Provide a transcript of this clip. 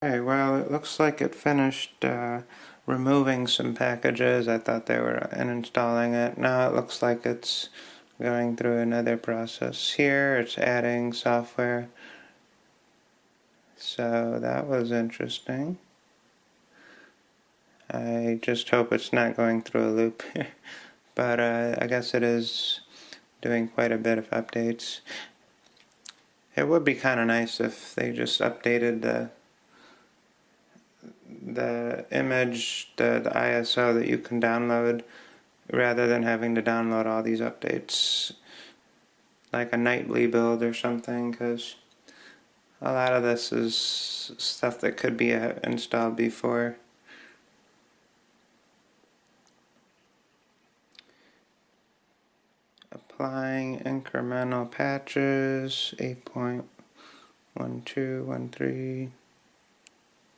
Okay, well, it looks like it finished removing some packages. I thought they were uninstalling it. Now it looks like it's going through another process here. It's adding software. So that was interesting. I just hope it's not going through a loop. But I guess it is doing quite a bit of updates. It would be kind of nice if they just updated the image, the ISO that you can download, rather than having to download all these updates, like a nightly build or something, because a lot of this is stuff that could be installed before. Applying incremental patches, 8.1213.